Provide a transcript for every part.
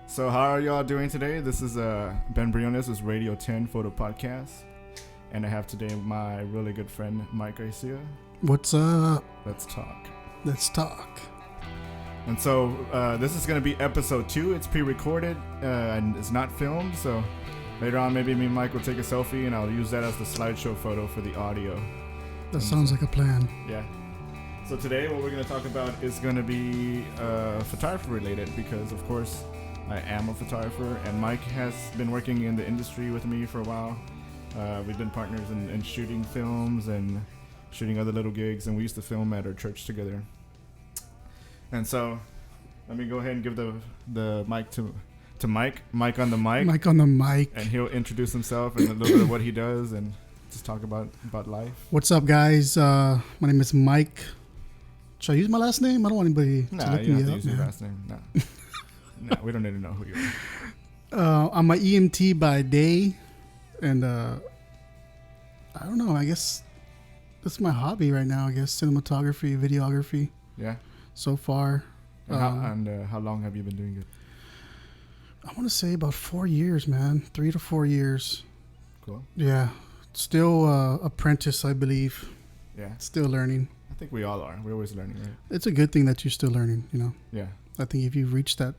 So how are y'all doing today? This is Ben Briones' is Radio 10 Photo Podcast. And I have today my really good friend, Mike Garcia. What's up? Let's talk. Let's talk. And so this is going to be episode 2. It's pre-recorded and it's not filmed. So later on, maybe me and Mike will take a selfie and I'll use that as the slideshow photo for the audio. That sounds like a plan. Yeah. So today what we're going to talk about is going to be photography related because, of course, I am a photographer and Mike has been working in the industry with me for a while. We've been partners in shooting films and shooting other little gigs, and we used to film at our church together. And so let me go ahead and give the mic to Mike. Mike on the mic. Mike on the mic. And he'll introduce himself and a little bit of what he does and just talk about life. What's up, guys? My name is Mike. Should I use my last name? I don't want anybody to look you me don't have up. to use your last name. No. No, we don't need to know who you are. I'm an EMT by day, and I don't know. I guess that's my hobby right now. I guess cinematography, videography. Yeah. So far. And how long have you been doing it? I want to say about 4 years, man. 3 to 4 years. Cool. Yeah. Still apprentice, I believe. Yeah. Still learning. I think we all are. We're always learning, right? It's a good thing that you're still learning, you know. Yeah. I think if you reach that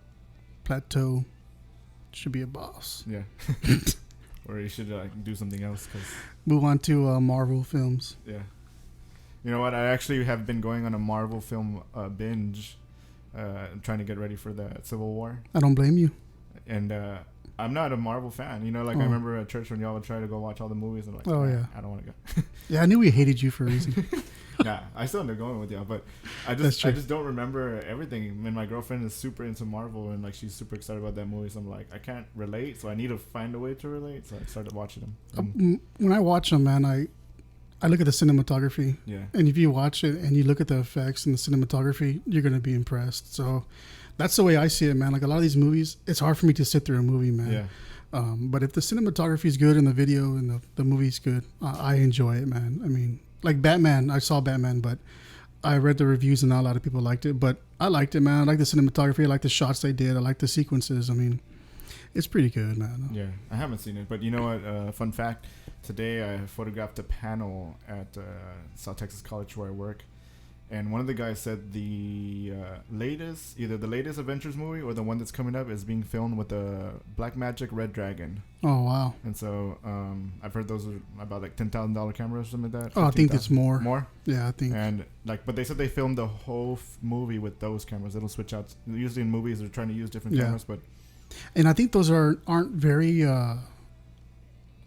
plateau, should be a boss. Yeah. Or you should do something else. Move on to Marvel films. Yeah. You know what? I actually have been going on a Marvel film binge, trying to get ready for the Civil War. I don't blame you. And I'm not a Marvel fan. You know, like I remember at church when y'all would try to go watch all the movies. And I'm like, yeah. I don't want to go. Yeah, I knew we hated you for a reason. Nah, I still end up going with y'all, but I just don't remember everything. And my girlfriend is super into Marvel and like she's super excited about that movie. So I'm like, I can't relate, so I need to find a way to relate. So I started watching them. When I watch them, man, I look at the cinematography. Yeah. And if you watch it and you look at the effects and the cinematography, you're gonna be impressed. So that's the way I see it, man. Like a lot of these movies, it's hard for me to sit through a movie, man. Yeah. But if the cinematography is good and the video and the movie's good, I enjoy it, man. I mean, like Batman, I saw Batman, but I read the reviews and not a lot of people liked it. But I liked it, man. I like the cinematography. I like the shots they did. I like the sequences. I mean, it's pretty good, man. Yeah, I haven't seen it. But you know what? Fun fact. Today I photographed a panel at South Texas College where I work. And one of the guys said the either the latest Avengers movie or the one that's coming up is being filmed with the Blackmagic Red Dragon. Oh, wow. And so I've heard those are about like $10,000 cameras or something like that. Oh, I think it's more. More? Yeah, I think. And but they said they filmed the whole movie with those cameras. It'll switch out. Usually in movies they're trying to use different cameras, but. And I think those aren't very.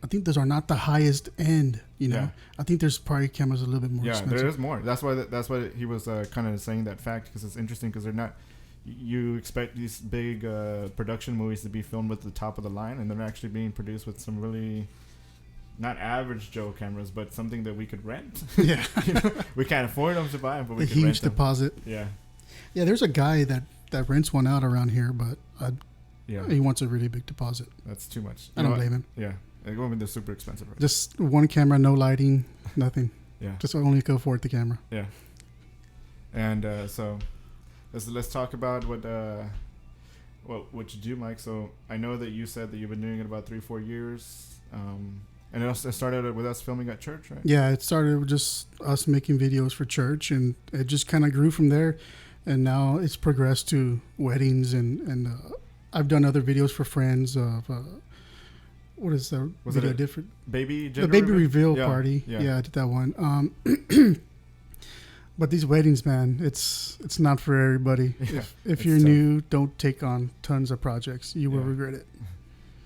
I think those are not the highest end, you know. Yeah. I think there's probably cameras a little bit more expensive. There is more. That's why he was kind of saying that fact because it's interesting because they're not. You expect these big production movies to be filmed with the top of the line, and they're actually being produced with some really not average Joe cameras, but something that we could rent. Yeah, you know, we can't afford them to buy them, but we a can rent huge deposit. Yeah, yeah. There's a guy that rents one out around here, but he wants a really big deposit. That's too much. I don't blame him. Yeah. It won't be the super expensive. Right? Just one camera, no lighting, nothing. Yeah. Just only go afford the camera. Yeah. And so let's talk about what you do, Mike. So I know that you said that you've been doing it about 3-4 years. And it started with us filming at church, right? Yeah, it started with just us making videos for church, and it just kind of grew from there. And now it's progressed to weddings, and I've done other videos for friends of. What is that? Was video it different? The baby reveal yeah, party. Yeah. Yeah, I did that one. But these weddings, man, it's not for everybody. Yeah, if you're new, don't take on tons of projects. You will regret it.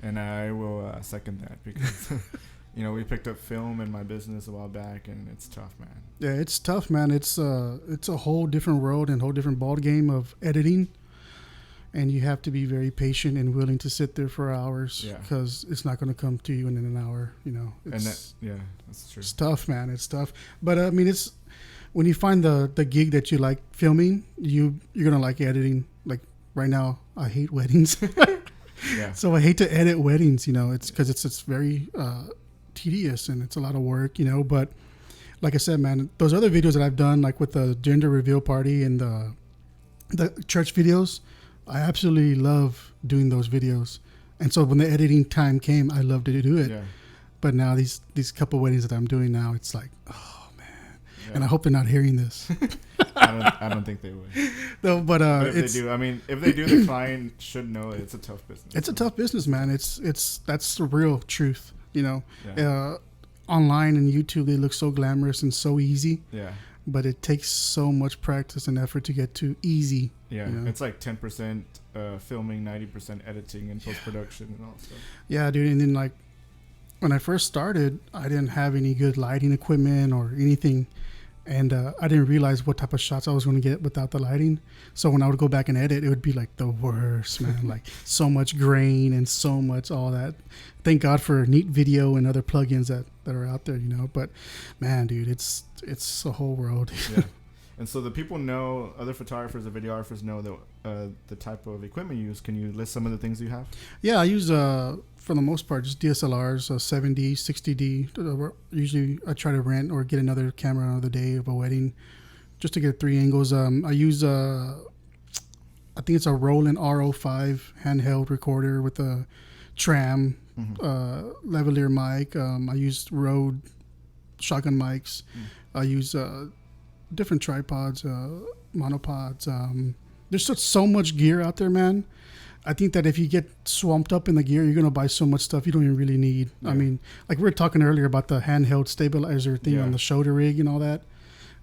And I will second that because, we picked up film in my business a while back, and it's tough, man. Yeah, it's tough, man. It's a whole different world and whole different ball game of editing. And you have to be very patient and willing to sit there for hours because it's not going to come to you in an hour. You know, that's true. It's tough, man. It's tough. But I mean, it's when you find the gig that you like filming, you're going to like editing. Like right now, I hate weddings. Yeah. So I hate to edit weddings, it's because it's very tedious and it's a lot of work, but like I said, man, those other videos that I've done, like with the gender reveal party and the church videos, I absolutely love doing those videos. And so when the editing time came, I loved to do it. Yeah. But now these couple weddings that I'm doing now, it's like, oh man. Yeah. And I hope they're not hearing this. I don't think they would. No, but if they do, I mean, if they do, the client should know it's a tough business. It's a tough business, man. It's that's the real truth, you know. Yeah. Online and YouTube, they look so glamorous and so easy. Yeah. But it takes so much practice and effort to get to easy. Yeah, you know? It's like 10% filming, 90% editing and post-production and all stuff. Yeah, dude. And then like when I first started, I didn't have any good lighting equipment or anything. And I didn't realize what type of shots I was going to get without the lighting. So when I would go back and edit, it would be like the worst, man. Like so much grain and so much all that. Thank God for Neat Video and other plugins that are out there, you know. But man, dude, it's a whole world. Yeah. And so the people know, other photographers or videographers know that the type of equipment you use. Can you list some of the things you have? Yeah, I use, for the most part, just DSLRs, 7D, 60D. Usually I try to rent or get another camera another day of a wedding just to get 3 angles. I use, I think it's a Roland RO5 handheld recorder with a tram, lavalier mic. I use Rode shotgun mics. I use different tripods, monopods. There's just so much gear out there, man. I think that if you get swamped up in the gear, you're going to buy so much stuff you don't even really need. Yeah. I mean, like we were talking earlier about the handheld stabilizer thing on the shoulder rig and all that.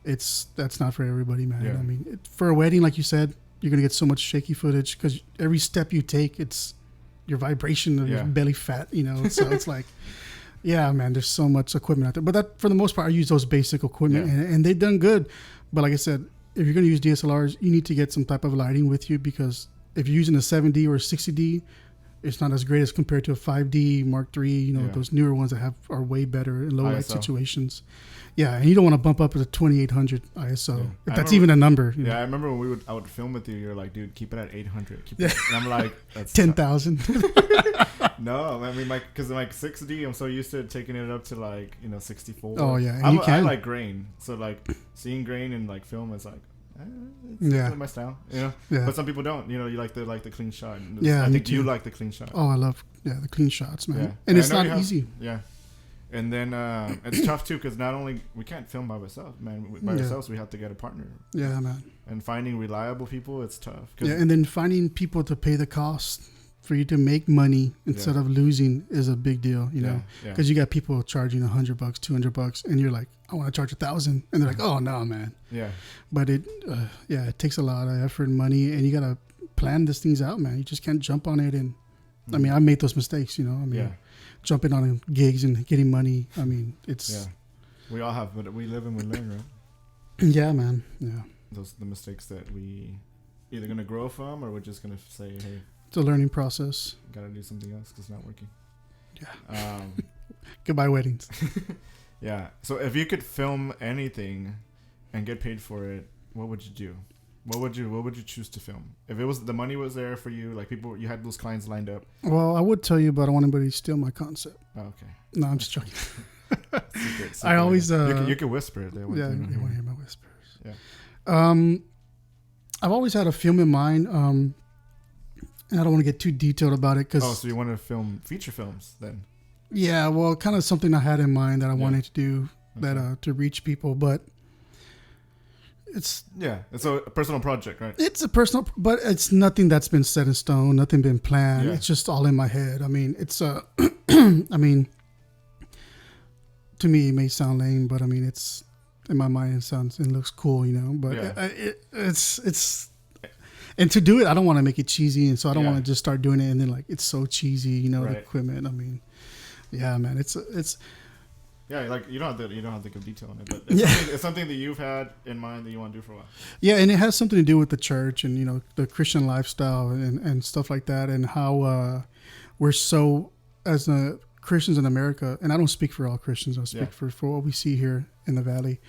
That's not for everybody, man. Yeah. I mean, for a wedding, like you said, you're going to get so much shaky footage because every step you take, it's your vibration of your belly fat, you know? So it's like, yeah, man, there's so much equipment out there. But that, for the most part, I use those basic equipment and they've done good. But like I said, if you're going to use DSLRs, you need to get some type of lighting with you because if you're using a 7D or a 60D, it's not as great as compared to a 5D Mark III. You know, those newer ones that are way better in low light situations. Yeah, and you don't want to bump up to the 2800 ISO if that's even a number. Yeah, I remember when I would film with you. You're like, dude, keep it at 800. Keep it. And I'm like, that's 10,000. No, I mean, because like 6D, I'm so used to taking it up to like 64. Oh yeah, and I like grain, so like seeing grain in like film is like. It's my style, you know. Yeah. But some people don't. You know, you like the clean shot. Yeah, I think you like the clean shot. Oh, I love the clean shots, man. Yeah. And it's not easy. Yeah. And then it's tough too because not only we can't film by ourselves, man. By ourselves, we have to get a partner. Yeah, man. And finding reliable people, it's tough. Yeah, and then finding people to pay the cost for you to make money instead of losing is a big deal, you know. Because you got people charging $100, $200, and you're like, I want to charge 1,000, and they're like, oh no, man. Yeah. But it takes a lot of effort and money, and you gotta plan these things out, man. You just can't jump on it. And I mean, I made those mistakes, you know. I mean, jumping on gigs and getting money. I mean, it's we all have, but we live and we learn, right? Yeah, man. Yeah. Those are the mistakes that we either gonna grow from, or we're just gonna say, hey, it's a learning process. Gotta do something else because it's not working. Yeah. Goodbye weddings. Yeah. So if you could film anything and get paid for it, what would you do? What would you choose to film? If it was the money was there for you, like people, you had those clients lined up. Well, I would tell you, but I don't want anybody to steal my concept. Oh, okay. No, I'm just joking. Secret. I always you can whisper. They want to hear my whispers. Yeah. I've always had a film in mind. And I don't want to get too detailed about it because. Oh, so you want to film feature films then? Yeah, well, kind of something I had in mind that I wanted to do to reach people, but it's a personal project, right? It's a personal, but it's nothing that's been set in stone, nothing been planned. It's just all in my head. I mean, it's I mean, to me it may sound lame, but I mean, it's in my mind it looks cool, you know. But it's. And to do it, I don't want to make it cheesy, and so I don't want to just start doing it and then like it's so cheesy, you know, the equipment. I mean, yeah, man, it's like you don't have to give detail on it, but it's something that you've had in mind that you want to do for a while. Yeah, and it has something to do with the church and the Christian lifestyle and stuff like that, and how we're so as Christians in America, and I don't speak for all Christians, I speak for what we see here in the Valley.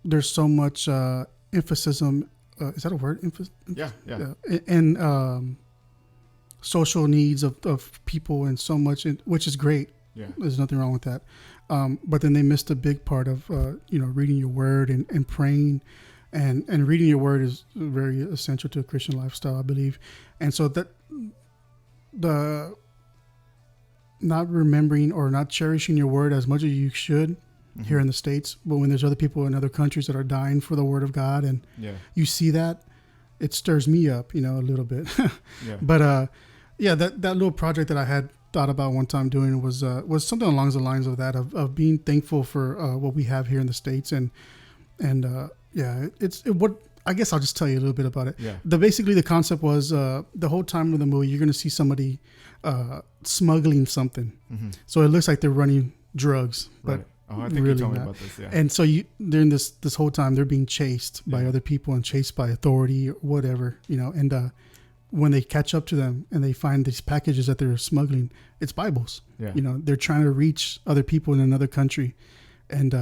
There's so much emphasis. Is that a word? Yeah. And social needs of people and so much, which is great. Yeah. There's nothing wrong with that. But then they missed a big part of, reading your word and praying and reading your word is very essential to a Christian lifestyle, I believe. And so that the not remembering or not cherishing your word as much as you should here in the States, but when there's other people in other countries that are dying for the word of God, and you see that, it stirs me up, a little bit. But that little project that I had thought about one time doing was something along the lines of that, of being thankful for what we have here in the States, and what I guess I'll just tell you a little bit about it. Basically the concept was the whole time of the movie you're going to see somebody smuggling something, so it looks like they're running drugs, but I think really you told me about this. And so during this whole time they're being chased by other people and chased by authority or whatever, and when they catch up to them and they find these packages that they're smuggling, it's Bibles. They're trying to reach other people in another country, and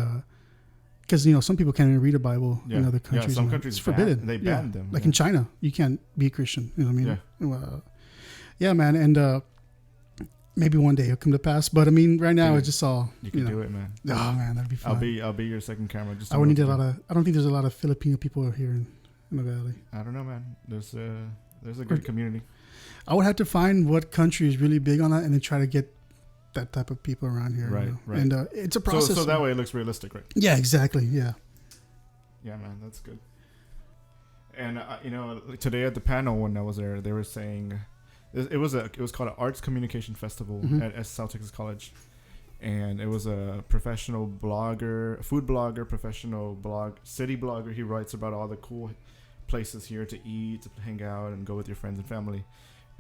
because some people can't even read a Bible in other countries. Some countries it's forbidden. They banned them. Like in China, you can't be a Christian. You know what I mean? Yeah, man. And maybe one day it'll come to pass. But I mean, right now it's just all you can do it, man. Oh man, that'd be fun. I'll be your second camera. I would need a lot of. I don't think there's a lot of Filipino people here in the valley. I don't know, man. There's a good community. I would have to find what country is really big on that, and then try to get that type of people around here. Right. And it's a process. So that way it looks realistic, right? Yeah, exactly. Yeah. Yeah, man, that's good. And today at the panel when I was there, they were saying it was called an Arts Communication Festival at South Texas College, and it was a professional blogger, food blogger, professional city blogger. He writes about all the cool places here to eat, to hang out, and go with your friends and family.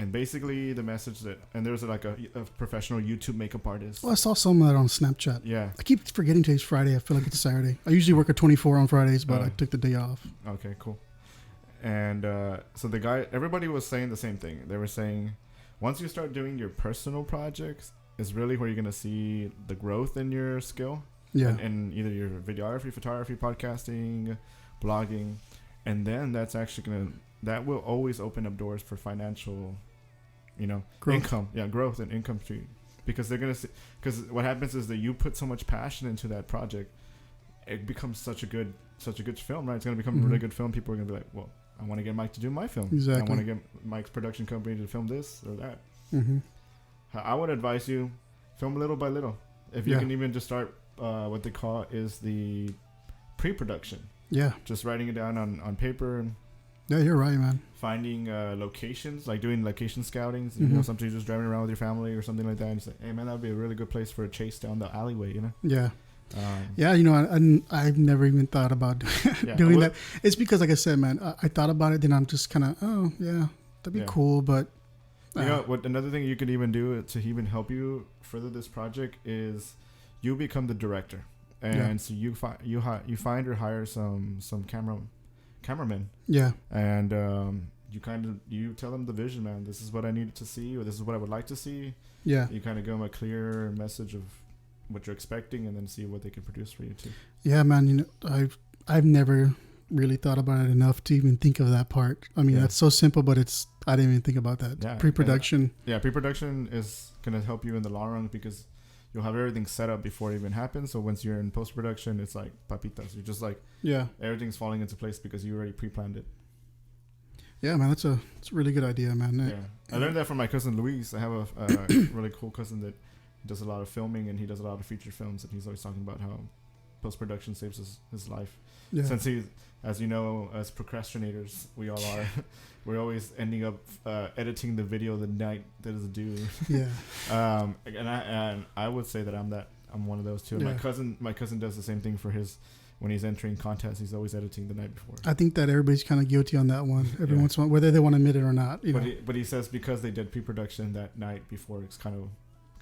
And basically the message and there was like a professional YouTube makeup artist. Well, I saw some of that on Snapchat. Yeah. I keep forgetting today's Friday. I feel like it's Saturday. I usually work at 24 on Fridays, but I took the day off. Okay, cool. And so everybody was saying the same thing. They were saying, once you start doing your personal projects, is really where you're going to see the growth in your skill. Yeah. And either your videography, photography, podcasting, blogging. And then that will always open up doors for financial, growth. Income. Yeah, growth and income to you. Because they're going to see, because what happens is that you put so much passion into that project, it becomes such a good film, right? It's going to become a really good film. People are going to be like, well, I want to get Mike to do my film. Exactly. I want to get Mike's production company to film this or that. I would advise you, film little by little. If you can even just start what they call is the pre-production. Yeah. Just writing it down on paper. Yeah, you're right, man. Finding locations, like doing location scouting. Sometimes you're just driving around with your family or something like that, and you say, hey, man, that would be a really good place for a chase down the alleyway, Yeah. I've never even thought about doing that. It's because, like I said, man, I thought about it, then I'm just kind of, oh, yeah, that'd be cool, but... what another thing you could even do to even help you further this project is you become the director. And so you find or hire some cameramen. Yeah. And you tell them the vision, man. This is what I needed to see, or this is what I would like to see. Yeah. You kind of give them a clear message of what you're expecting, and then see what they can produce for you too. Yeah, man. I've never really thought about it enough to even think of that part. I mean, that's so simple, but I didn't even think about that. Yeah. Pre-production. Pre-production is gonna help you in the long run because you'll have everything set up before it even happens. So once you're in post-production, it's like papitas. You're just like, everything's falling into place because you already pre-planned it. Yeah, man, it's a really good idea, man. Yeah. I learned that from my cousin Luis. I have a really cool cousin that does a lot of filming, and he does a lot of feature films, and he's always talking about how post-production saves his life. Yeah. Since he's, as you know, as procrastinators, we all are. We're always ending up editing the video the night that is due. Yeah. And I would say that I'm one of those too. Yeah. My cousin does the same thing for his. When he's entering contests, he's always editing the night before. I think that everybody's kind of guilty on that one. Every once in a while, whether they want to admit it or not. But he says because they did pre-production that night before, it's kind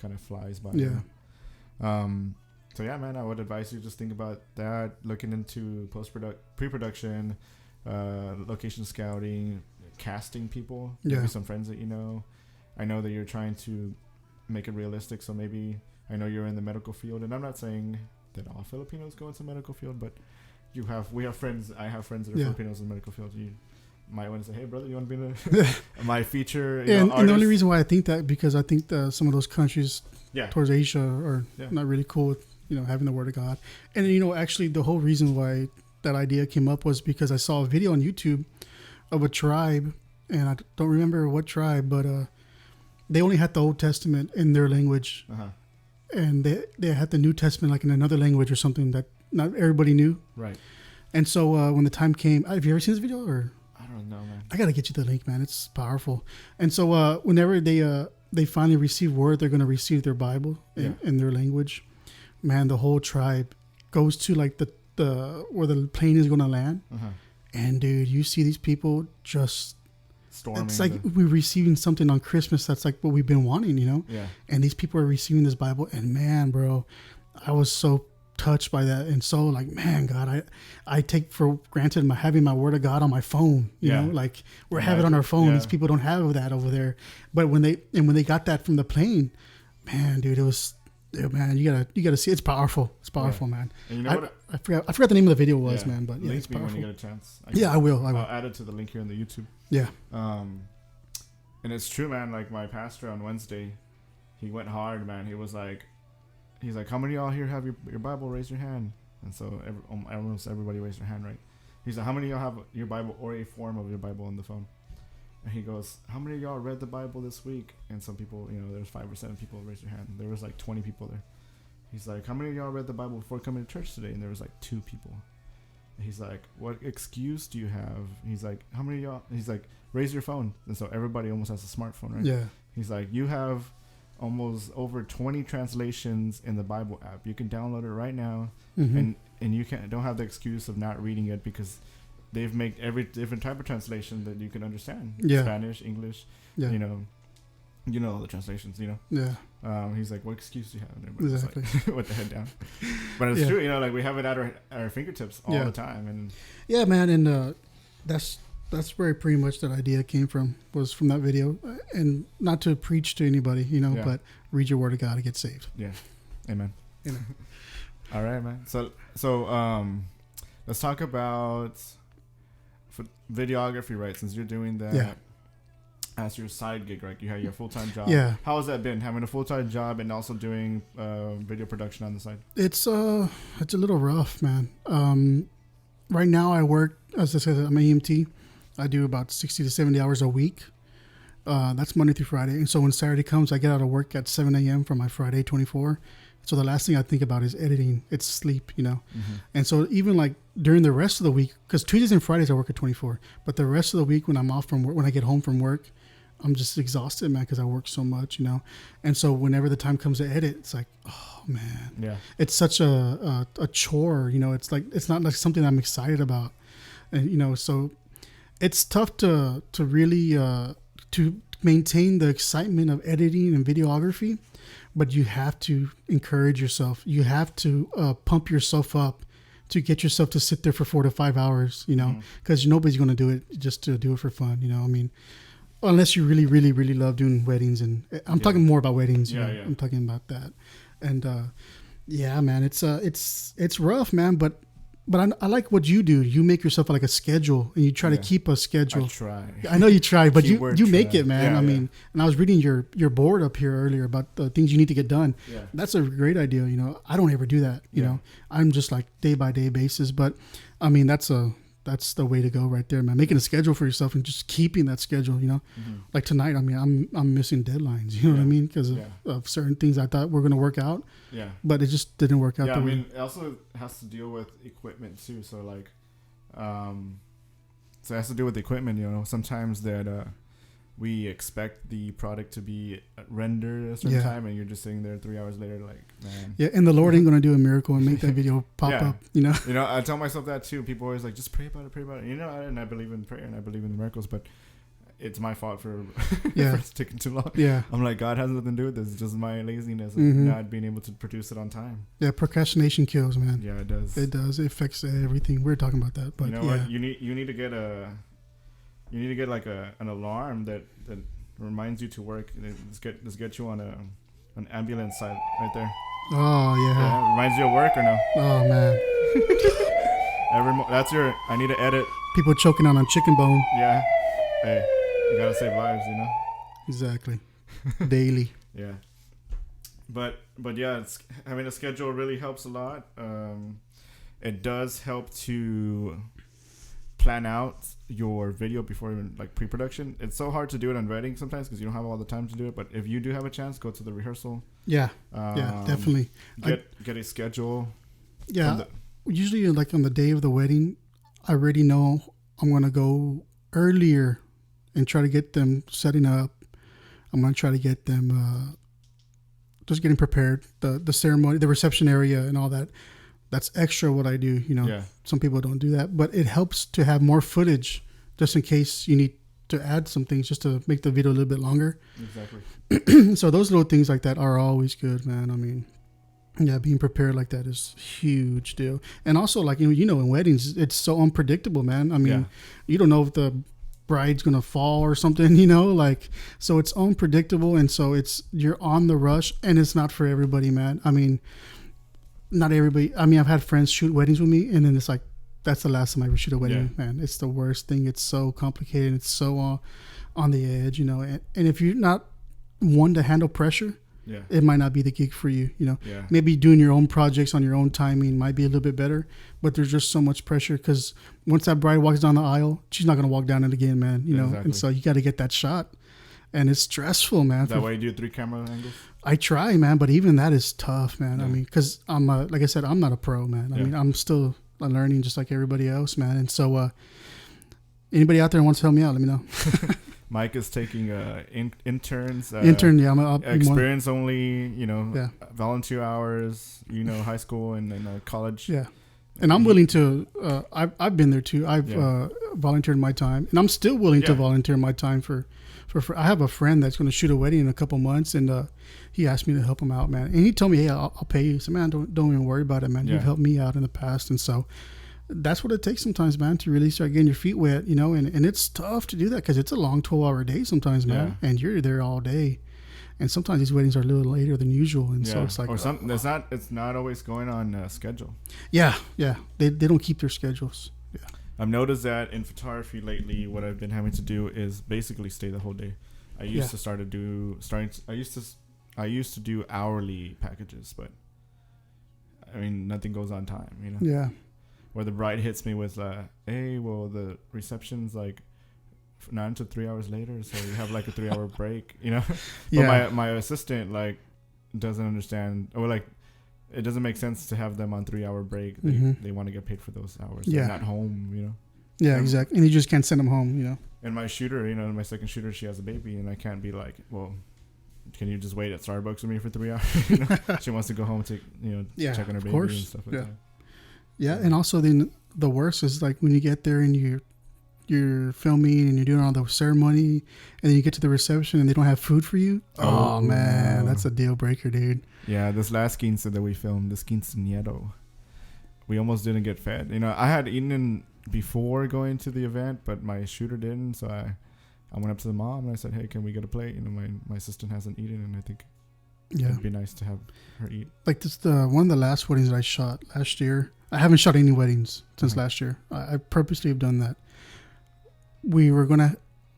of flies by. Yeah. So yeah, man, I would advise you just think about that, looking into pre-production, location scouting, casting people. Maybe some friends that you know. I know that you're trying to make it realistic, so maybe I know you're in the medical field, and I'm not saying that all Filipinos go into medical field, but we have friends. I have friends that are Filipinos in the medical field. You might want to say, hey, brother, you want to be in my feature? And the only reason why I think that, because I think some of those countries towards Asia are not really cool with having the word of God. And actually the whole reason why that idea came up was because I saw a video on YouTube of a tribe, and I don't remember what tribe, but they only had the Old Testament in their language, and they had the New Testament like in another language or something that not everybody knew. Right. And so when the time came, have you ever seen this video? Or I don't know, man. I gotta get you the link, man. It's powerful. And so whenever they finally receive word, they're gonna receive their Bible in their language. Man, the whole tribe goes to like the where the plane is gonna land, and dude, you see these people just storming. It's like we're receiving something on Christmas that's like what we've been wanting, you know. Yeah. And these people are receiving this Bible, and man, bro, I was so touched by that, and so like, man, God, I take for granted having my Word of God on my phone, you know, like we have it on our phone. These people don't have that over there, but when they got that from the plane, man, dude, it was, man, you gotta see, it's powerful. It's powerful, man. And you know what? I forgot the name of the video was, man, but yeah, it's powerful. When you get a chance. I will. I'll add it to the link here in the YouTube. Yeah. And it's true, man. Like my pastor on Wednesday, he went hard, man. He's like, how many of y'all here have your Bible? Raise your hand. And so almost everybody raised their hand, right? He's like, how many of y'all have your Bible or a form of your Bible on the phone? And he goes, how many of y'all read the Bible this week? And some people, you know, there's 5 or 7 people raised their hand. There was like 20 people there. He's like, how many of y'all read the Bible before coming to church today? And there was like 2 people. And he's like, what excuse do you have? He's like, how many of y'all? He's like, raise your phone. And so everybody almost has a smartphone, right? Yeah. He's like, you have almost over 20 translations in the Bible app. You can download it right now, and you don't have the excuse of not reading it because they've made every different type of translation that you can understand. Yeah. Spanish, English, you know all the translations, you know. Yeah. He's like, what excuse do you have? And everybody's exactly. like, what the head down. But it's true, you know, like we have it at our fingertips all the time. And yeah, man, and that's where pretty much that idea came from, was from that video. And not to preach to anybody, you know, but read your Word of God to get saved. Yeah. Amen. Amen. All right, man. So let's talk about videography, right? Since you're doing that as your side gig, right? You have your full-time job. Yeah. How has that been, having a full-time job and also doing video production on the side? It's a little rough, man. Right now I work, as I said, I'm an EMT. I do about 60 to 70 hours a week. That's Monday through Friday. And so when Saturday comes, I get out of work at 7 a.m. for my Friday 24. So the last thing I think about is editing. It's sleep, you know. And so even like during the rest of the week, because Tuesdays and Fridays I work at 24, but the rest of the week when I'm off from work, when I get home from work, I'm just exhausted, man, because I work so much, you know. And so whenever the time comes to edit, it's like, oh man, it's such a chore, you know. It's like, it's not like something I'm excited about, and you know, so it's tough to really to maintain the excitement of editing and videography, but you have to encourage yourself. You have to pump yourself up to get yourself to sit there for 4 to 5 hours, you know, because nobody's going to do it just to do it for fun, you know. I mean, unless you really, really, really love doing weddings, and I'm talking more about weddings. You know? I'm talking about that, and yeah, man, it's rough, man. But I like what you do. You make yourself like a schedule, and you try to keep a schedule. I try. I know you try, but you try. make it, man. I mean, and I was reading your board up here earlier about the things you need to get done. Yeah. That's a great idea. You know, I don't ever do that. You know, I'm just like day by day basis. But I mean, that's the way to go right there, man. Making a schedule for yourself and just keeping that schedule, you know. Like tonight, I mean, I'm missing deadlines, you know what I mean? Because of certain things I thought were going to work out. Yeah. But it just didn't work out. Yeah, I mean, it also has to deal with equipment too. So like, so it has to do with the equipment, you know. Sometimes that we expect the product to be rendered at a certain time, and you're just sitting there 3 hours later like, man. Yeah, and the Lord ain't going to do a miracle and make that video pop up, you know. You know, I tell myself that too. People always like, just pray about it. You know, and I believe in prayer and I believe in the miracles, but it's my fault for it's taking too long. Yeah. I'm like, God has nothing to do with this. It's just my laziness of not being able to produce it on time. Yeah, procrastination kills, man. Yeah, it does. It does. It affects everything. We're talking about that, but you know what? You need to get like an alarm that reminds you to work. Let's get you on an ambulance side right there. Oh yeah. Reminds you of work or no? Oh man. That's your. I need to edit. People choking on a chicken bone. Yeah. Hey, you gotta save lives, you know. Exactly. Daily. Yeah. But yeah, having a schedule really helps a lot. it does help to plan out your video before like pre-production. It's so hard to do it on wedding sometimes because you don't have all the time to do it. But if you do have a chance, go to the rehearsal. Yeah, definitely. Get a schedule. Yeah, usually like on the day of the wedding, I already know I'm gonna go earlier and try to get them setting up. I'm gonna try to get them just getting prepared. The ceremony, the reception area, and all that. That's extra what I do, you know. Yeah. Some people don't do that, but it helps to have more footage just in case you need to add some things just to make the video a little bit longer. Exactly. So those little things like that are always good, man. I mean, yeah, being prepared like that is huge deal. And also, like, you know, in weddings, it's so unpredictable, man. I mean, you don't know if the bride's gonna fall or something, you know, like, so it's unpredictable, and so you're on the rush, and it's not for everybody, man. I mean, not everybody. I mean, I've had friends shoot weddings with me, and then it's like, that's the last time I ever shoot a wedding, man. It's the worst thing. It's so complicated. It's so on the edge, you know. And if you're not one to handle pressure, it might not be the gig for you, you know. Maybe doing your own projects on your own timing might be a little bit better, but there's just so much pressure because once that bride walks down the aisle, she's not going to walk down it again, man, you know. Exactly. And so you got to get that shot. And it's stressful, man. That way you do 3 camera angles? I try, man, but even that is tough, man. I mean, because like I said, I'm not a pro, man. I mean, I'm still learning just like everybody else, man. And so anybody out there wants to help me out, let me know. Mike is taking interns. Intern, yeah. I'm experience only, you know, volunteer hours, you know, high school and then college. Yeah. And I'm willing to, I've been there too. I've volunteered my time, and I'm still willing to volunteer my time for I have a friend that's going to shoot a wedding in a couple months, and he asked me to help him out, man. And he told me, hey, I'll pay you. So, man, don't even worry about it, man. You've helped me out in the past. And so that's what it takes sometimes, man, to really start getting your feet wet, you know. And it's tough to do that because it's a long 12-hour day sometimes, man. And you're there all day. And sometimes these weddings are a little later than usual. And so it's like... Or something. It's not always going on schedule. Yeah. They don't keep their schedules. Yeah. I've noticed that in photography lately, what I've been having to do is basically stay the whole day. I used to do hourly packages, but I mean, nothing goes on time, you know? Yeah. Where the bride hits me with, hey, well, the reception's like 9 to 3 hours later, so you have like a 3-hour break, you know? But my assistant, like, doesn't understand, or like, it doesn't make sense to have them on 3-hour break. They want to get paid for those hours. They're not home, you know? Yeah, exactly. And you just can't send them home, you know? And my shooter, you know, my second shooter, she has a baby, and I can't be like, well, can you just wait at Starbucks with me for 3 hours? You know? She wants to go home to, you know, check on her baby and stuff like that. Yeah, and also then the worst is like when you get there and you're filming and you're doing all the ceremony, and then you get to the reception and they don't have food for you. Oh man, that's a deal breaker, dude. Yeah, this last quince that we filmed, this quinceañero, we almost didn't get fed. You know, I had eaten before going to the event, but my shooter didn't. So I went up to the mom and I said, hey, can we get a plate? You know, my assistant hasn't eaten, and I think it'd be nice to have her eat. Like this, one of the last weddings that I shot last year. I haven't shot any weddings since last year. I purposely have done that. We were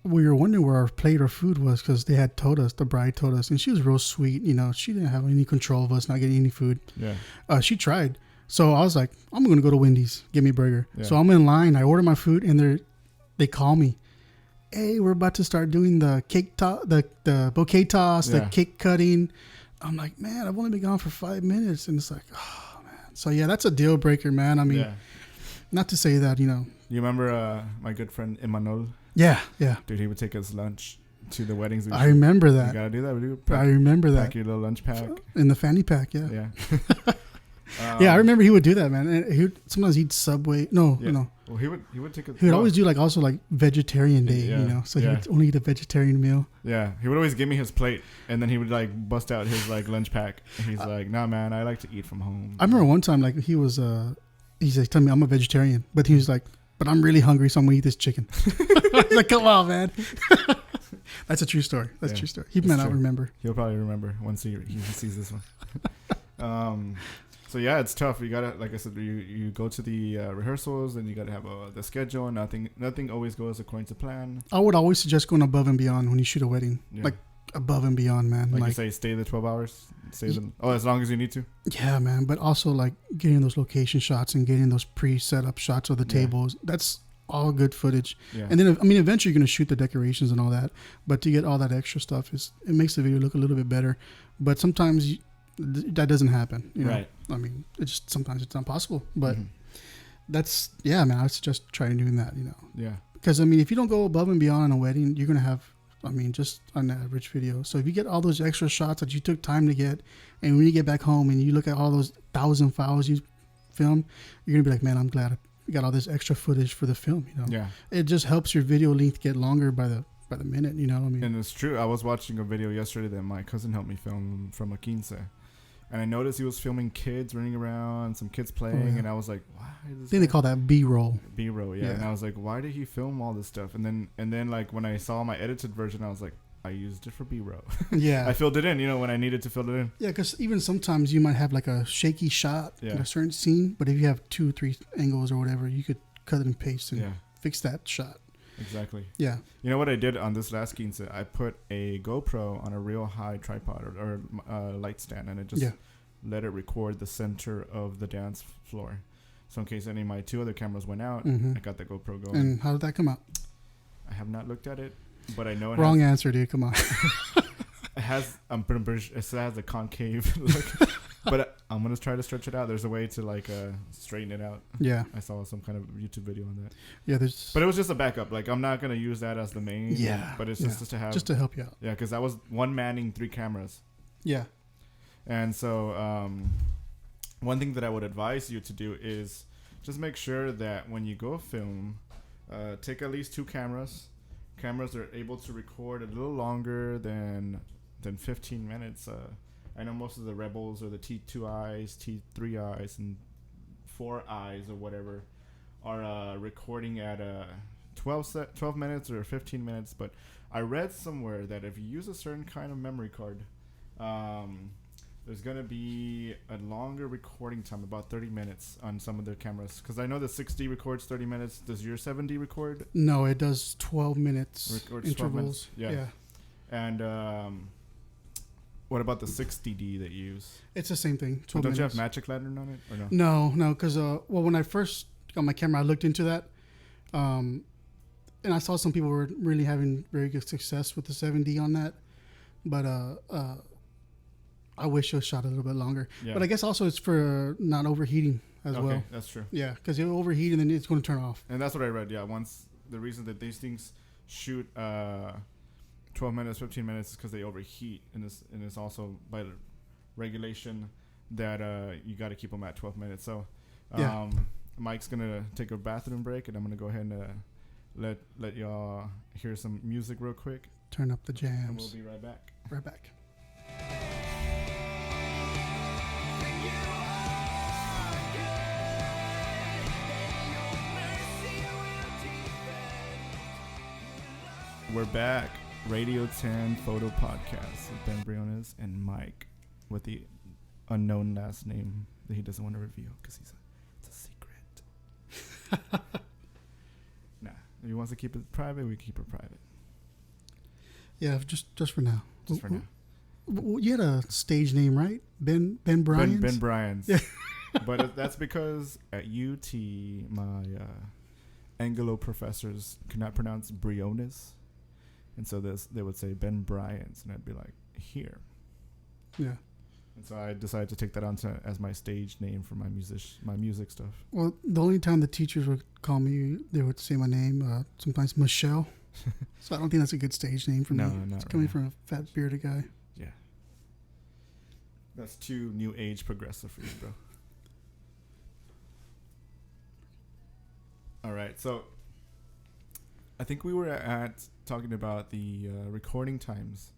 wondering where our plate or food was because they had told us, the bride told us, and she was real sweet. You know, she didn't have any control of us not getting any food. Yeah. She tried. So I was like, I'm going to go to Wendy's, get me a burger. Yeah. So I'm in line. I order my food, and they call me. Hey, we're about to start doing the cake toss, the bouquet toss, the cake cutting. I'm like, man, I've only been gone for 5 minutes. And it's like, oh, man. So, yeah, that's a deal breaker, man. I mean, not to say that, you know. You remember my good friend Emmanuel? Yeah. Dude, he would take us lunch to the weddings. I remember that. You got to do that. I remember that. Pack your little lunch pack. In the fanny pack, Yeah. Yeah, I remember he would do that, man. And he would sometimes eat Subway. No. Well, he would take a... He would always do also vegetarian day, you know. So he would only eat a vegetarian meal. Yeah, he would always give me his plate, and then he would like bust out his like lunch pack. And he's like, "Nah, man, I like to eat from home." I remember one time he was he's like telling me I'm a vegetarian, but he was like, "But I'm really hungry, so I'm gonna eat this chicken." I was like, "Come on, man." That's a true story. That's a true story. He might not remember. He'll probably remember once he sees this one. So yeah, it's tough. You gotta, like I said, you go to the rehearsals, and you gotta have the schedule. Nothing always goes according to plan. I would always suggest going above and beyond when you shoot a wedding, like above and beyond, man. Like you say, stay the 12 hours. save them. Oh, as long as you need to. Yeah, man. But also like getting those location shots and getting those pre-set up shots of the tables. That's all good footage. Yeah. And then, I mean, eventually you're going to shoot the decorations and all that. But to get all that extra stuff, it makes the video look a little bit better. But sometimes that doesn't happen. You know? Right. I mean, sometimes it's not possible. But that's, yeah, man, I would suggest trying doing that, you know. Yeah. Because, I mean, if you don't go above and beyond on a wedding, you're going to have, I mean, just an average video. So if you get all those extra shots that you took time to get, and when you get back home and you look at all those 1,000 files you filmed, you're going to be like, man, I'm glad I got all this extra footage for the film, you know. Yeah. It just helps your video length get longer by the minute, you know what I mean? And it's true. I was watching a video yesterday that my cousin helped me film from a quince. And I noticed he was filming kids running around, some kids playing, and I was like, why is this? I think they call that B-roll. B-roll, yeah. And I was like, why did he film all this stuff? And then like when I saw my edited version, I was like, I used it for B-roll. Yeah. I filled it in, you know, when I needed to fill it in. Yeah, because even sometimes you might have like a shaky shot in a certain scene, but if you have 2 or 3 angles or whatever, you could cut it and paste and fix that shot. Exactly. Yeah. You know what I did on this last quince? I put a GoPro on a real high tripod or light stand, and it just let it record the center of the dance floor. So in case any of my 2 other cameras went out, I got the GoPro going. And how did that come out? I have not looked at it, but I know it Wrong answer, dude. Come on. It has, I'm pretty British, it has a concave look. But I'm going to try to stretch it out. There's a way to like straighten it out. Yeah. I saw some kind of YouTube video on that. Yeah, but it was just a backup. Like I'm not going to use that as the main. Yeah. But it's just to have. Just to help you out. Yeah, because I was one manning 3 cameras. Yeah. And so one thing that I would advise you to do is just make sure that when you go film, take at least 2 cameras. Cameras are able to record a little longer than 15 minutes. I know most of the Rebels or the T2Is, T3Is, and 4Is or whatever are recording at 12 minutes or 15 minutes. But I read somewhere that if you use a certain kind of memory card, there's going to be a longer recording time, about 30 minutes on some of their cameras. Because I know the 6D records 30 minutes. Does your 7D record? No, it does 12 minutes intervals. 12 minutes. Yeah. And what about the 60D that you use? It's the same thing. 12 don't minutes. You have Magic Lantern on it? Or no? No, because when I first got my camera, I looked into that. And I saw some people were really having very good success with the 7D on that. But I wish it was shot a little bit longer. Yeah. But I guess also it's for not overheating as well. Okay, that's true. Yeah, because it'll overheat and then it's going to turn off. And that's what I read. Yeah, the reason that these things shoot 12 minutes, 15 minutes is because they overheat, and it's also by the regulation that you got to keep them at 12 minutes. So Mike's gonna take a bathroom break, and I'm gonna go ahead and let y'all hear some music real quick. Turn up the jams. And we'll be right back. Right back. We're back. Radio 10 Photo Podcast with Ben Briones and Mike with the unknown last name that he doesn't want to reveal because it's a secret. Nah, if he wants to keep it private, we keep it private. Yeah, just for now. Just for now. You had a stage name, right? Ben Briones? Ben Briones. Yeah. But that's because at UT, my Anglo professors could not pronounce Briones. And so they would say Ben Briones, and I'd be like, here. Yeah. And so I decided to take that on as my stage name for my music stuff. Well, the only time the teachers would call me, they would say my name, sometimes Michelle. So I don't think that's a good stage name for me. No, it's coming from a fat bearded guy. Yeah. That's too new age progressive for you, bro. All right, so I think we were at talking about the recording times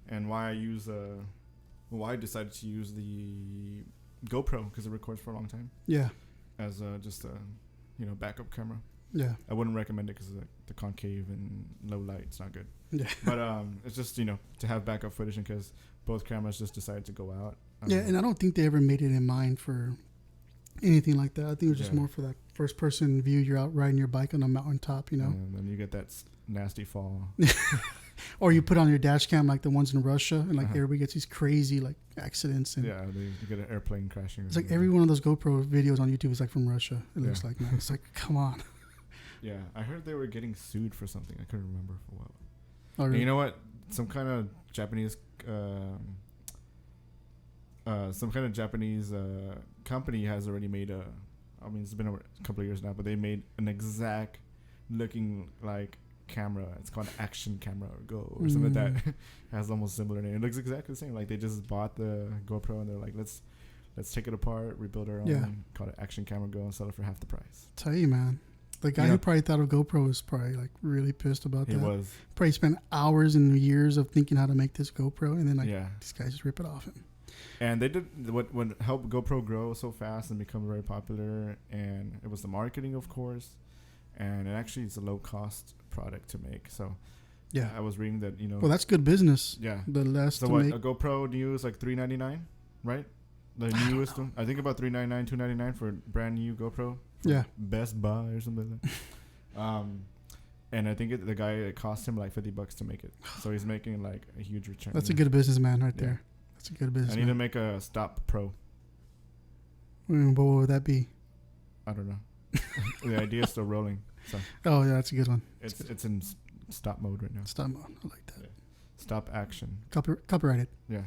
and why I decided to use the GoPro because it records for a long time. Yeah. As just a backup camera. Yeah. I wouldn't recommend it because the concave and low light, it's not good. Yeah. But it's just to have backup footage in case both cameras just decided to go out. Yeah, and I don't think they ever made it in mind for anything like that. I think it was just more for that first person view. You're out riding your bike on a mountaintop, And then you get that nasty fall. Or you put on your dash cam like the ones in Russia, and like everybody gets these crazy like accidents. And they get an airplane crashing. It's like every one of those GoPro videos on YouTube is like from Russia. It looks like, man. It's like, come on. Yeah, I heard they were getting sued for something. I couldn't remember for what. Oh, really? And you know what? Some kind of Japanese company has already made it's been a couple of years now, but they made an exact looking like camera. It's called Action Camera Go or something like that. It has almost similar name. It looks exactly the same. Like they just bought the GoPro and they're like, let's take it apart, rebuild our own, call it Action Camera Go, and sell it for half the price. Tell you, man. The guy who probably thought of GoPro was probably like really pissed about that. He was. Probably spent hours and years of thinking how to make this GoPro, and then these guys just rip it off him. And they did what helped GoPro grow so fast and become very popular, and it was the marketing, of course, and it actually is a low cost product to make. So I was reading that well, that's good business. Yeah. The less so to what make. A GoPro new is like $399, right? The newest one, I think about $399, $299 for a brand new GoPro. Best Buy or something like that. And I think the guy, it cost him like $50 to make it, so he's making like a huge return. That's a good businessman right there. That's a good business. I need to make a Stop Pro. What would that be? I don't know. The idea is still rolling. So. Oh yeah, that's a good one. It's in stop mode right now. Stop mode. I like that. Yeah. Stop action. Copyrighted. Yeah.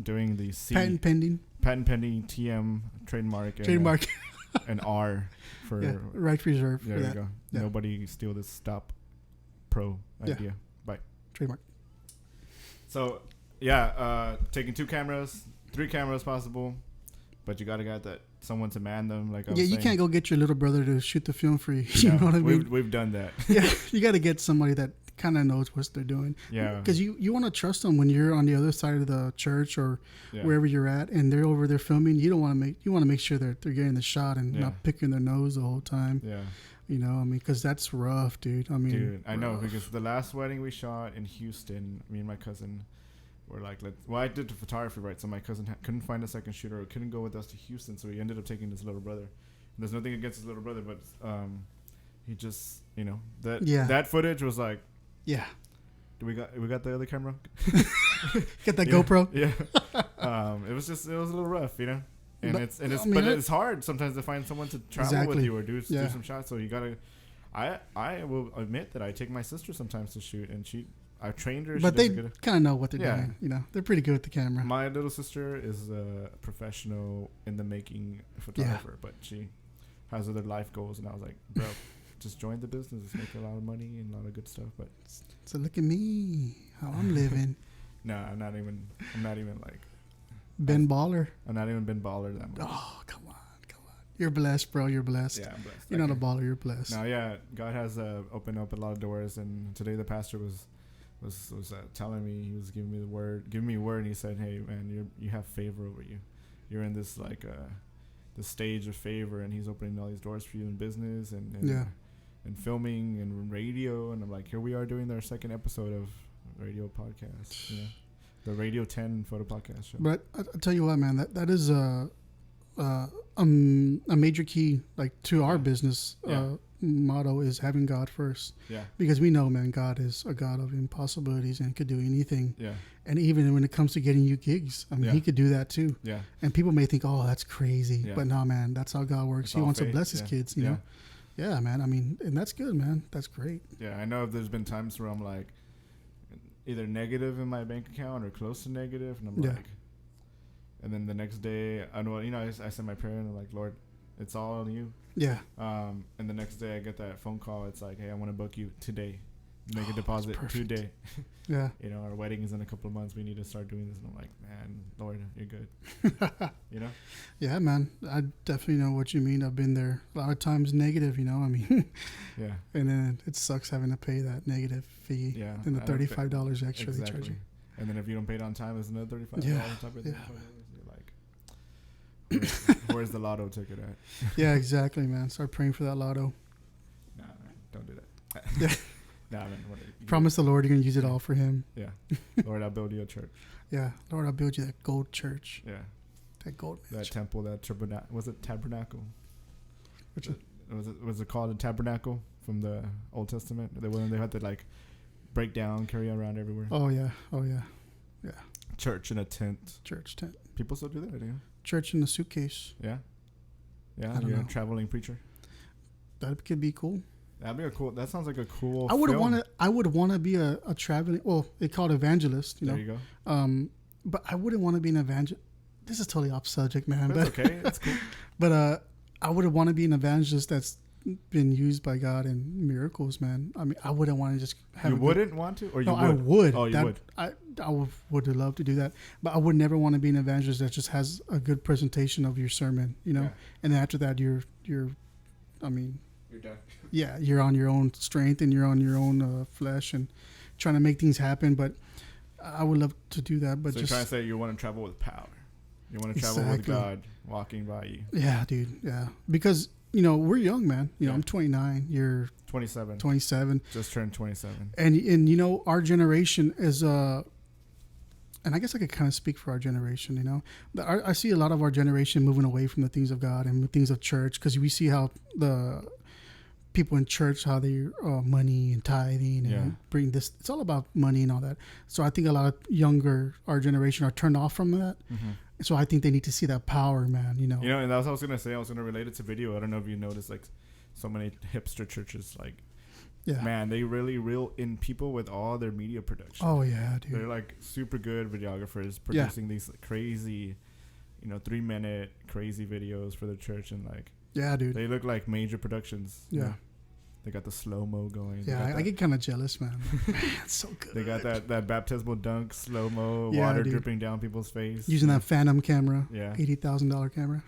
Doing the C. Patent pending. TM trademark. And R for right reserve. There you go. Yeah. Nobody steal this Stop Pro idea. Bye. Trademark. So taking 2 cameras, 3 cameras possible, but you gotta get someone to man them. Like you can't go get your little brother to shoot the film for you. You know what I mean? We've done that. Yeah, you got to get somebody that kind of knows what they're doing. Yeah, because you want to trust them when you're on the other side of the church or wherever you're at, and they're over there filming. You want to make sure they're getting the shot and not picking their nose the whole time. Yeah. You know, I mean, because that's rough, dude. I mean, I know, because the last wedding we shot in Houston, me and my cousin were like, I did the photography, right? So my cousin couldn't find a second shooter, or couldn't go with us to Houston, so he ended up taking his little brother. And there's nothing against his little brother, but he just, that footage was like, we got the other camera? Get that GoPro? Yeah. It was a little rough, And it's hard sometimes to find someone to travel with you or do some shots. So you gotta. I will admit that I take my sister sometimes to shoot, and I trained her. But they kind of know what they're doing. They're pretty good with the camera. My little sister is a professional in the making photographer, but she has other life goals. And I was like, bro, just join the business. It's making a lot of money and a lot of good stuff. But so look at me, how I'm living. No, I'm not even like Ben Baller. I'm not even Ben Baller that much. Oh, come on. You're blessed, bro. You're blessed. Yeah, I'm blessed. You're not a baller. You're blessed. No, yeah. God has opened up a lot of doors, and today the pastor was telling me, he was giving me a word, and he said, "Hey, man, you have favor over you. You're in this the stage of favor, and he's opening all these doors for you in business and filming and radio." And I'm like, here we are doing our second episode of radio podcast. The Radio 10 photo podcast show. But I'll tell you what, man, that is a major key, like, to our business motto is having God first. Yeah. Because we know, man, God is a God of impossibilities and could do anything. Yeah. And even when it comes to getting you gigs, I mean, he could do that too. Yeah. And people may think, oh, that's crazy. Yeah. But no, man, that's how God works. He wants to bless his kids, you know? Yeah, man. I mean, and that's good, man. That's great. Yeah, I know there's been times where I'm like either negative in my bank account or close to negative, and I'm like, and then the next day, I send my prayer and I'm like, Lord, it's all on you. Yeah. And the next day I get that phone call. It's like, hey, I want to book you today. Make a deposit today. Yeah. Our wedding is in a couple of months. We need to start doing this. And I'm like, man, Lord, you're good. Yeah, man. I definitely know what you mean. I've been there a lot of times negative, I mean. Yeah. And then it sucks having to pay that negative fee. Yeah. And the $35 extra they charge you. And then if you don't pay it on time, it's another $35 on top of it. You're like, where's the lotto ticket at? Yeah, exactly, man. Start praying for that lotto. Nah, man, don't do that. Yeah. Nah, man, promise the Lord you're going to use it all for him. Yeah. Lord, I'll build you a church. Yeah. Lord, I'll build you that gold church. Yeah. That gold mansion. That temple, that tabernacle. Was it tabernacle? Was it called a tabernacle from the Old Testament? They had to break down, carry around everywhere. Oh yeah. Church in a tent. Church tent. People still do that, yeah. Church in a suitcase. Yeah. Yeah, I don't you're know. a traveling preacher. That could be cool. That'd be a cool. That sounds like a cool. I would film. want to be a traveling. Well, they call it evangelist. You know. There you go. But I wouldn't want to be an evangelist. This is totally off subject, man. But it's okay. It's cool. But I would want to be an evangelist that's been used by God in miracles, man. I mean, I wouldn't want to just have. You wouldn't want to, or you no, would? I would. Oh, you would. I would love to do that, but I would never want to be an evangelist that just has a good presentation of your sermon, you know. Yeah. And then after that, you're. I mean. You're done. Yeah, you're on your own strength and you're on your own flesh and trying to make things happen. But I would love to do that. But So just you're trying to say you want to travel with power. You want to travel with God walking by you. yeah, dude. Yeah, because you know we're young, man. You know, I'm 29. You're 27. 27. Just turned 27. And you know our generation is and I guess I could kind of speak for our generation. You know, I see a lot of our generation moving away from the things of God and the things of church because we see how the people in church, how they money and tithing and bring this. It's all about money and all that. So I think a lot of our generation are turned off from that. Mm-hmm. So I think they need to see that power, man. You know, And that's what I was gonna say. I was gonna relate it to video. I don't know if you noticed, like, so many hipster churches, like, man, they really reel in people with all their media production. Oh yeah, dude. They're like super good videographers producing these crazy, 3-minute crazy videos for the church, and like, yeah, dude. they look like major productions. Yeah. You know? They got the slow-mo going. Yeah, I get kind of jealous, man. Man, it's so good. They got that baptismal dunk, slow-mo, water dripping down people's face. Using that Phantom camera. Yeah. $80,000 camera.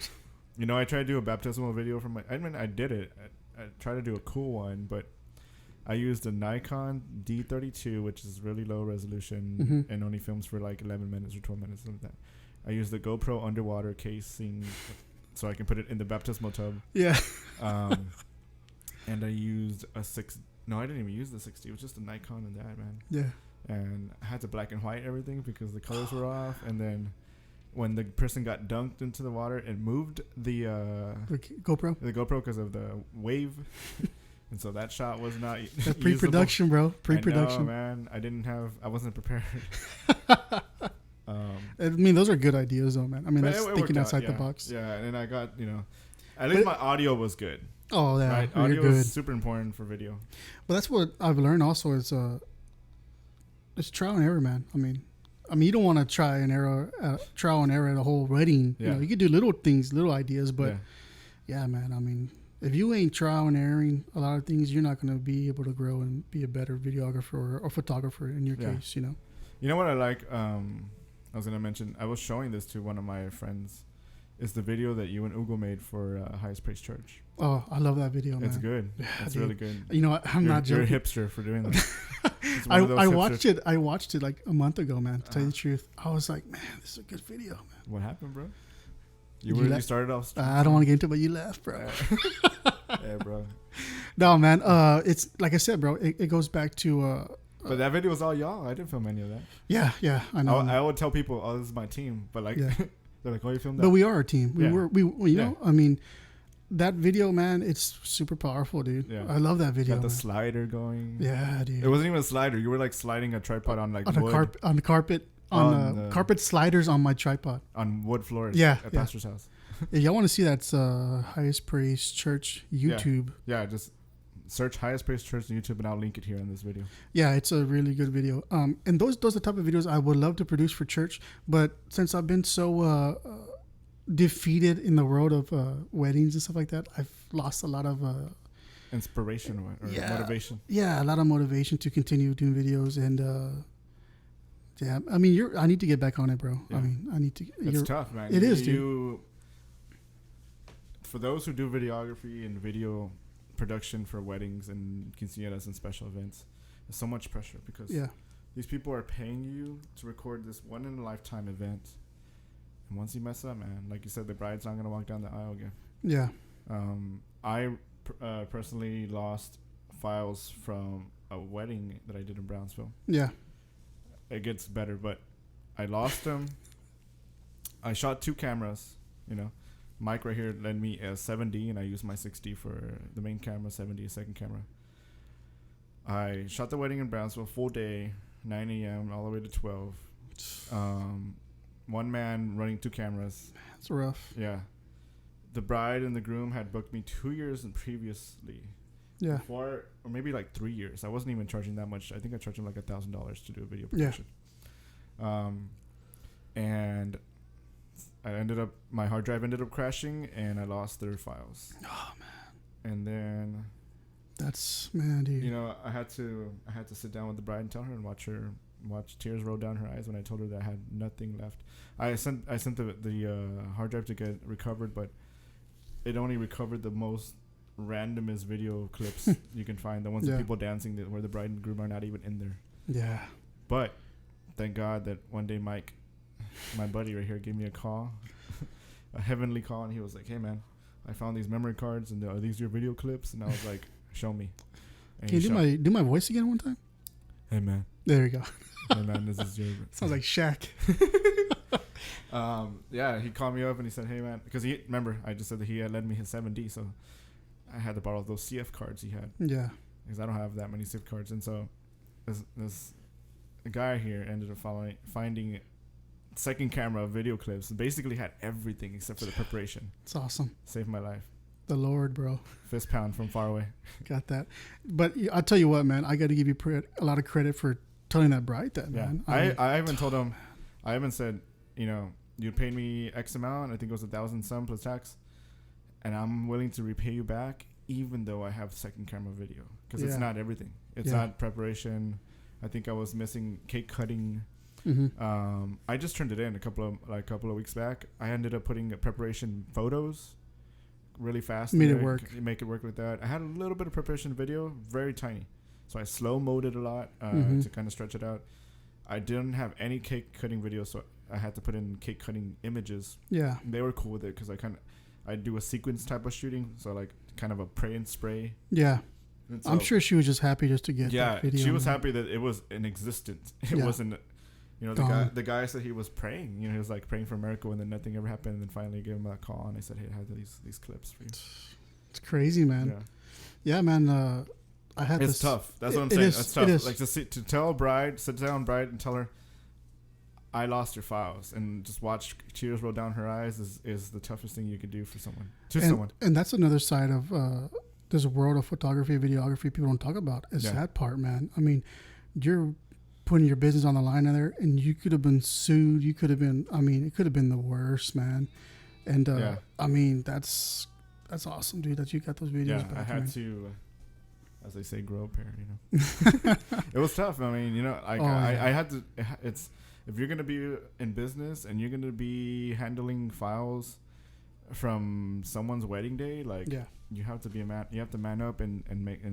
I tried to do a baptismal video for I did it. I tried to do a cool one, but I used a Nikon D32, which is really low resolution and only films for like 11 minutes or 12 minutes, something like that. I used the GoPro underwater casing so I can put it in the baptismal tub. Yeah. And I used I didn't even use the 60. It was just a Nikon and that, man. Yeah. And I had to black and white everything because the colors were off. And then when the person got dunked into the water, it moved the GoPro because of the wave. And so that shot was not That's pre-production, bro. Pre-production. I know, man. I wasn't prepared. I mean, those are good ideas, though, man. I mean, that's thinking outside the box. Yeah, and then I got, at least my audio was good. Oh, yeah. Right? Audio is super important for video. But that's what I've learned also is it's trial and error, man. I mean, you don't want to trial and error at a whole wedding. Yeah. You could do little things, little ideas, but yeah, man. I mean, if you ain't trial and erroring a lot of things, you're not going to be able to grow and be a better videographer or photographer in your case, You know what I like? I was going to mention, I was showing this to one of my friends. It's the video that you and Ugo made for Highest Praise Church. Oh, I love that video, man. It's good. Yeah, it's dude. really good. You know what? I'm not joking. You're a hipster for doing that. I watched it. I watched it like a month ago, man. To tell you the truth, I was like, man, this is a good video, man. What happened, bro? You started off. I don't want to get into it, but you left, bro. Yeah, bro. No, man. It's like I said, bro. It goes back to. But that video was all y'all. I didn't film any of that. Yeah, I know. I would tell people, "Oh, this is my team," but like, they're like, "Oh, you filmed that?" But we are a team. We know. I mean, that video, man, it's super powerful, dude. Yeah. I love that video. Got the slider going. Yeah, dude. It wasn't even a slider. You were like sliding a tripod on like wood. On the carpet sliders on my tripod. On wood floors. Yeah. At Pastor's house. If y'all want to see that, Highest Praise Church YouTube. Yeah, just search Highest Praise Church on YouTube and I'll link it here in this video. Yeah, it's a really good video. And those are the type of videos I would love to produce for church. But since I've been so defeated in the world of weddings and stuff like that, I've lost a lot of inspiration or motivation. Yeah, a lot of motivation to continue doing videos. And I mean, I need to get back on it, bro. Yeah. I mean, I need to. It's tough, man. It is, dude. For those who do videography and video production for weddings and quinceañeras and special events, there's so much pressure because these people are paying you to record this one-in-a-lifetime event. And once you mess up, man, like you said, the bride's not going to walk down the aisle again. Yeah. I personally lost files from a wedding that I did in Brownsville. Yeah. It gets better, but I lost them. I shot 2 cameras, Mike right here lent me a 7D, and I used my 6D for the main camera, 7D a second camera. I shot the wedding in Brownsville, full day, 9 a.m. all the way to 12. One man running 2 cameras. That's rough. Yeah. The bride and the groom had booked me 2 years previously. Yeah. Before, or maybe like 3 years. I wasn't even charging that much. I think I charged him like $1,000 to do a video production. Yeah. And my hard drive ended up crashing, and I lost their files. Oh man. And then, dude. You know, I had to sit down with the bride and tell her and watch tears roll down her eyes when I told her that I had nothing left. I sent the hard drive to get recovered, but it only recovered the most randomest video clips you can find. The ones of people dancing where the bride and groom are not even in there. Yeah. But thank God that one day Mike, my buddy right here, gave me a call, a heavenly call, and he was like, "Hey man, I found these memory cards, and are these your video clips?" And I was like, "Show me." And can you do my voice again one time? Hey man. There you go. Hey man, this is your. Sounds like Shaq. Yeah, he called me up and he said, "Hey man," because remember I just said that he had lent me his 7D, so I had to borrow those CF cards he had. Yeah. Because I don't have that many CF cards, and so this guy here ended up finding second camera video clips. Basically had everything except for the preparation. It's awesome. Saved my life. The Lord, bro. Fist pound from far away. Got that. But I'll tell you what, man. I got to give you a lot of credit for telling that bride that, man. I even told him. I even said, you know, you paid me X amount. I think it was 1,000 some plus tax, and I'm willing to repay you back, even though I have second camera video, because it's not everything. It's not preparation. I think I was missing cake cutting. Mm-hmm. I just turned it in a couple of weeks back. I ended up putting preparation photos really fast. Make it work like that. I had a little bit of preparation video, very tiny, so I slow mode it a lot to kind of stretch it out. I didn't have any cake cutting video, so I had to put in cake cutting images. Yeah, they were cool with it because I do a sequence type of shooting, so like kind of a pray and spray. Yeah. So, I'm sure she was just happy just to get that video. She was happy that it was in existence. It wasn't, you know, the guy said he was praying. You know, he was like praying for a miracle, and then nothing ever happened. And then finally gave him a call, and I said, "Hey, I have these clips for you." It's crazy, man. Yeah, man. I had. It's tough. That's what I'm saying. It's tough. Like to tell a bride, sit down, bride, and tell her, "I lost your files," and just watch tears roll down her eyes is the toughest thing you could do for someone. And that's another side of there's a world of photography, videography people don't talk about. Is that part, man. I mean, you're putting your business on the line in there, and you could have been sued. You could have been. I mean, it could have been the worst, man. And I mean, that's awesome, dude. That you got those videos back. I had to, as they say, grow up here. You know, it was tough. I mean, you know, I had to. It's if you're gonna be in business and you're gonna be handling files from someone's wedding day, like you have to be a man. You have to man up and make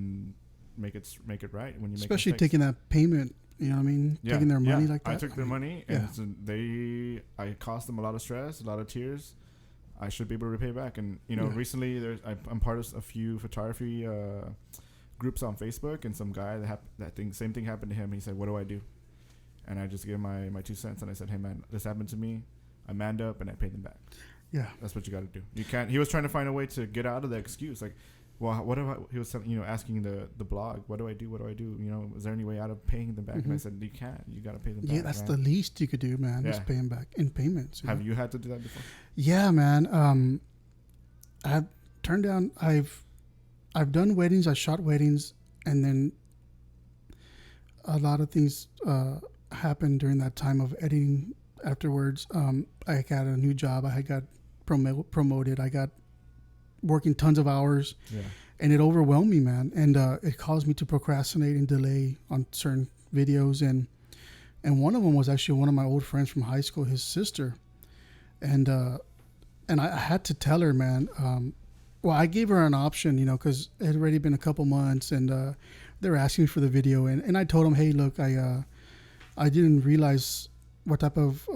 it right when you especially make taking that payment. You know what I mean? Taking their money like that. I took their money, and so I cost them a lot of stress, a lot of tears. I should be able to repay back. And you know, recently I'm part of a few photography groups on Facebook, and some guy same thing happened to him. He said, "What do I do?" And I just gave my 2 cents, and I said, "Hey man, this happened to me. I manned up and I paid them back." Yeah, that's what you got to do. You can't. He was trying to find a way to get out of the excuse, like, well, what if he was, asking the blog, what do I do? You know, is there any way out of paying them back? And I said, you can't. You got to pay them back. Yeah, that's the least you could do, man. Just pay them back in payments. Have you had to do that before? Yeah, man. I've turned down. I've done weddings. I shot weddings, and then a lot of things happened during that time of editing. Afterwards, I got a new job. I had got promoted. I got working tons of hours, and it overwhelmed me, man. And it caused me to procrastinate and delay on certain videos. And one of them was actually one of my old friends from high school, his sister. And I had to tell her, man. Well, I gave her an option, you know, because it had already been a couple months, and they were asking me for the video. And I told them, hey, look, I didn't realize what type of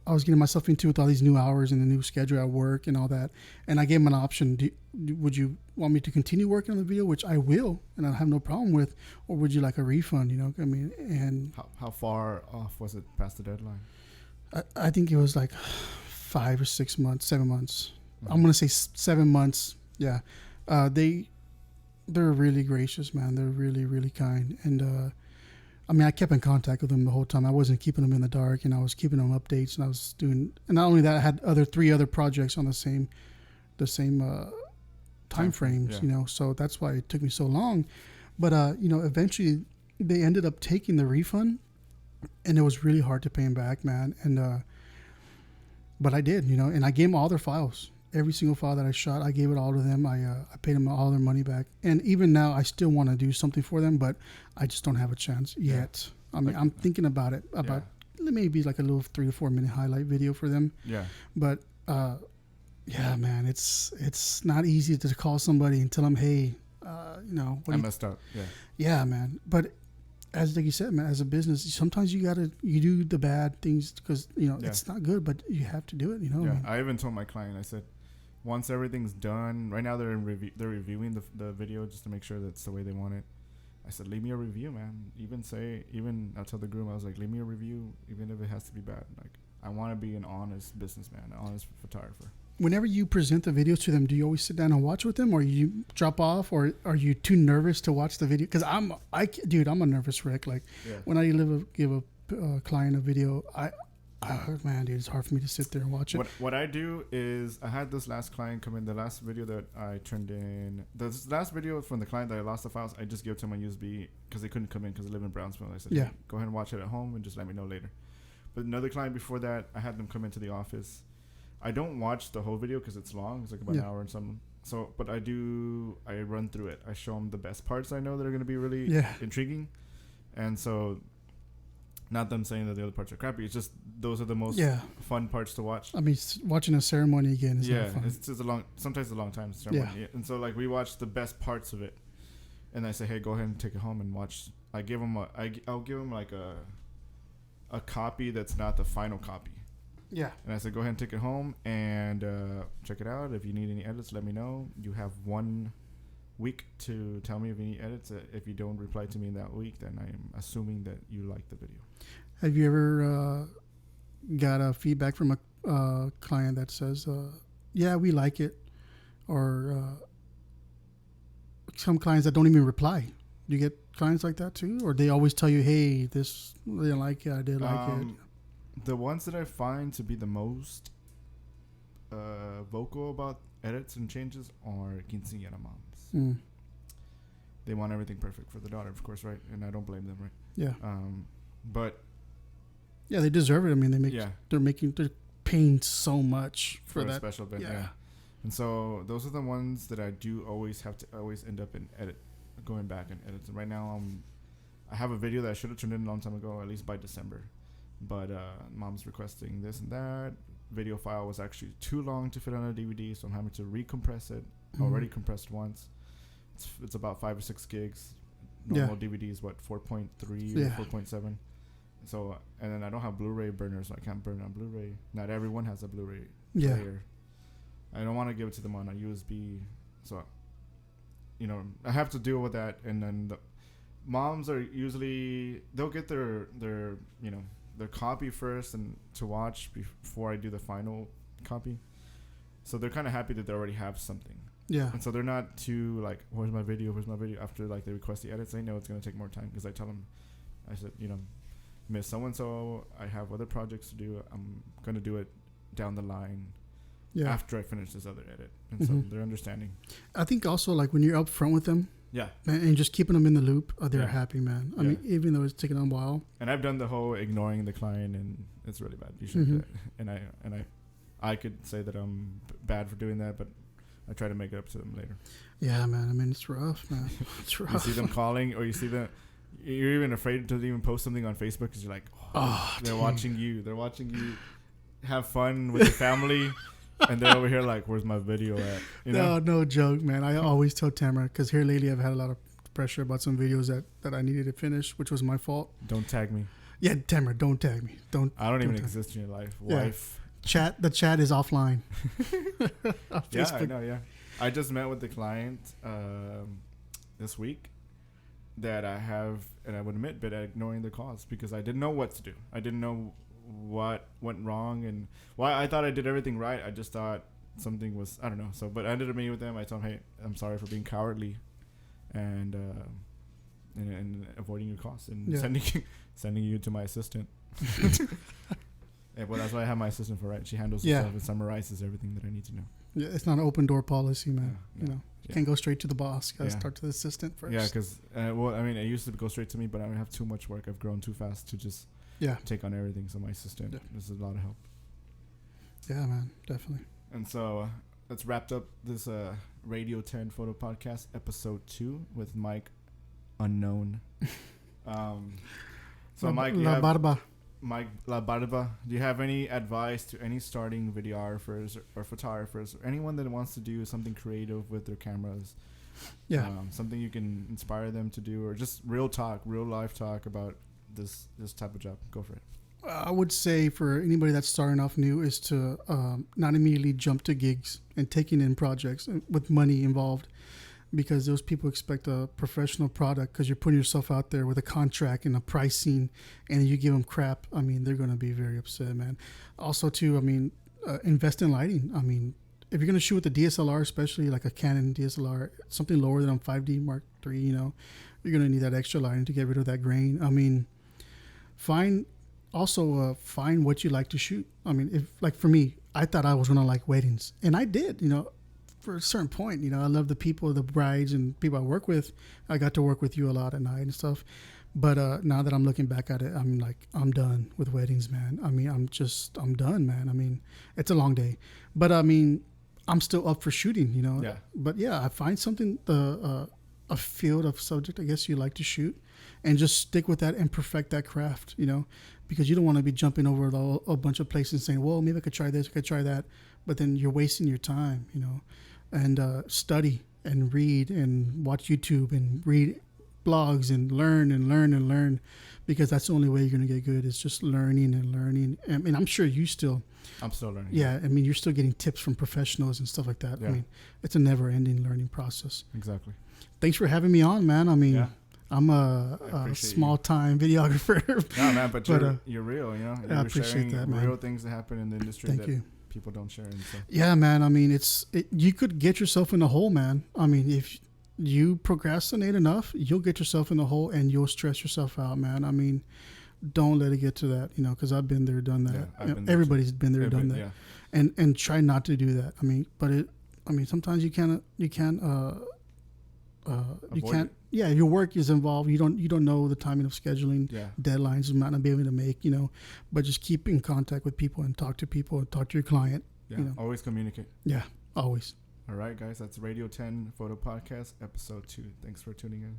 I was getting myself into with all these new hours and the new schedule at work and all that. And I gave him an option. Would you want me to continue working on the video, which I will, and I have no problem with, or would you like a refund? You know, I mean, and how far off was it past the deadline? I think it was like 5 or 6 months, 7 months. Mm-hmm. I'm gonna say 7 months. Yeah, they're really gracious, man. They're really, really kind. And I mean, I kept in contact with them the whole time. I wasn't keeping them in the dark, and I was keeping them updates, and I was doing. And not only that, I had three other projects on the same time frames. Yeah. You know, so that's why it took me so long. But you know, eventually they ended up taking the refund, and it was really hard to pay them back, man. And but I did, you know, and I gave them all their files. Every single file that I shot, I gave it all to them. I paid them all their money back. And even now, I still want to do something for them, but I just don't have a chance yet. I mean, I'm thinking about it, about maybe like a little 3 to 4 minute highlight video for them. Yeah. But yeah, man, it's not easy to call somebody and tell them, hey, you know, I messed up. Yeah. Yeah, man. But as like you said, man, as a business, sometimes you do the bad things because, you know, it's not good, but you have to do it, you know. Yeah. I even told my client, I said, once everything's done, right now they're reviewing the video just to make sure that's the way they want it. I said, leave me a review, man. I'll tell the groom, I was like, leave me a review, even if it has to be bad. Like, I want to be an honest businessman, an honest photographer. Whenever you present the videos to them, do you always sit down and watch with them, or you drop off, or are you too nervous to watch the video? Because I'm a nervous wreck. Like when I give a client a video, man, dude, it's hard for me to sit there and watch it. What I do is, I had this last client come in. The last video that I turned in, this last video from the client that I lost the files, I just gave it to him on USB because they couldn't come in because they live in Brownsville. I said, hey, go ahead and watch it at home and just let me know later. But another client before that, I had them come into the office. I don't watch the whole video because it's long. It's like about an hour and something. So, but I run through it. I show them the best parts I know that are going to be really intriguing. And so, not them saying that the other parts are crappy. It's just those are the most fun parts to watch. I mean, watching a ceremony again is not fun. It's just sometimes a long time ceremony. Yeah. And so, like, we watch the best parts of it. And I say, hey, go ahead and take it home and watch. I'll give them like a copy that's not the final copy. Yeah. And I said, go ahead and take it home and check it out. If you need any edits, let me know. You have 1 week to tell me if you need edits. If you don't reply to me in that week, then I'm assuming that you like the video. Have you ever got a feedback from a client that says, yeah, we like it? Or some clients that don't even reply. Do you get clients like that too? Or they always tell you, hey, this, I didn't like it, I did like it? The ones that I find to be the most vocal about edits and changes are quinceañera moms. They want everything perfect for the daughter, of course, right? And I don't blame them, right? Yeah. But yeah, they deserve it. I mean, they're paying so much for that special event. Yeah. And so those are the ones that I do always end up in going back and edit. Right now, I have a video that I should have turned in a long time ago, at least by December. But mom's requesting this and that. Video file was actually too long to fit on a DVD, so I'm having to recompress it. Already compressed once. It's about 5 or 6 gigs. Normal DVD is 4.3 or 4.7. So, and then I don't have Blu-ray burners, so I can't burn on Blu-ray. Not everyone has a Blu-ray player. I don't want to give it to them on a USB, so I have to deal with that. And then the moms are usually, they'll get their copy first and to watch before I do the final copy. So they're kind of happy that they already have something. Yeah. And so they're not too like, where's my video? After like they request the edits, they know it's going to take more time because I tell them, I said, Miss so-and-so, I have other projects to do. I'm going to do it down the line after I finish this other edit. And so they're understanding. I think also like when you're up front with them, and just keeping them in the loop, they're happy, man. I mean, even though it's taking them a while. And I've done the whole ignoring the client, and it's really bad. You should do that. And I could say that I'm bad for doing that, but I try to make it up to them later. Yeah, man. I mean, it's rough, man. It's rough. You see them calling, or you see them. You're even afraid to even post something on Facebook because you're like, they're watching you. They're watching you have fun with your family. And they're over here like, where's my video at? No joke, man. I always tell Tamara, because here lately I've had a lot of pressure about some videos that I needed to finish, which was my fault. Don't tag me. Yeah, Tamara, don't tag me. I don't even exist in your life. Wife. The chat is offline. I know, yeah. I just met with the client this week that I have, and I would admit, been ignoring the calls because I didn't know what to do. I didn't know what went wrong and why. I thought I did everything right. I just thought something was, I don't know. So, but I ended up meeting with them. I told them, hey, I'm sorry for being cowardly and avoiding your costs and Yeah. sending you to my assistant. Yeah, well, that's what I have my assistant for, right? She handles Yeah. the stuff and summarizes everything that I need to know. Yeah, it's not an open door policy, man. Yeah, You no, know, you yeah. can't go straight to the boss. Got to Yeah. start to the assistant first. Yeah, because well, I mean, it used to go straight to me, but I have too much work. I've grown too fast to just Yeah. take on everything. So my assistant, Yeah. this is a lot of help. Yeah, man, definitely. And so let's wrap up this Radio 10 Photo Podcast episode 2 with Mike Unknown. So Mike, you La have Barba. Mike La Barba. Do you have any advice to any starting videographers or photographers or anyone that wants to do something creative with their cameras? Yeah. Something you can inspire them to do, or just real life talk about this type of job. Go for it. I would say for anybody that's starting off new is to not immediately jump to gigs and taking in projects with money involved, because those people expect a professional product because you're putting yourself out there with a contract and a pricing, and you give them crap. I mean, they're going to be very upset, man. Also, too, I mean, invest in lighting. I mean, if you're going to shoot with a DSLR, especially like a Canon DSLR, something lower than a 5D Mark III, you know, you're going to need that extra lighting to get rid of that grain. I mean, find what you like to shoot. I mean, if like for me, I thought I was going to like weddings, and I did, you know, for a certain point. You know, I love the people, the brides and people I work with. I got to work with you a lot at night and stuff. But now that I'm looking back at it, I'm like, I'm done with weddings, man. I mean, I'm done, man. I mean, it's a long day, but I mean, I'm still up for shooting, you know. Yeah. But yeah, I find something, a field of subject, I guess you like to shoot, and just stick with that and perfect that craft, you know, because you don't want to be jumping over a bunch of places and saying, well, maybe I could try this, I could try that, but then you're wasting your time, you know. And study and read and watch YouTube and read blogs and learn, because that's the only way you're going to get good, is just learning and learning. I mean, I'm sure I'm still learning. Yeah, I mean, you're still getting tips from professionals and stuff like that. Yeah. I mean, it's a never-ending learning process. Exactly. Thanks for having me on, man. I mean, Yeah. I'm a small-time videographer. No, man, but you're real, you know. You're I appreciate sharing that, man. real things that happen in the industry Thank that you. people don't share. And so. Yeah, man. I mean, you could get yourself in a hole, man. I mean, if you procrastinate enough, you'll get yourself in a hole and you'll stress yourself out, man. I mean, don't let it get to that, you know, because I've been there, done that. Yeah, Everybody's been there, done that. Yeah. And try not to do that. I mean, sometimes you can't. Yeah, your work is involved. You don't know the timing of scheduling, deadlines you might not be able to make, you know, but just keep in contact with people and talk to people and talk to your client. Yeah, you know. always communicate. Yeah, always. All right, guys, that's Radio 10 Photo Podcast, episode 2. Thanks for tuning in.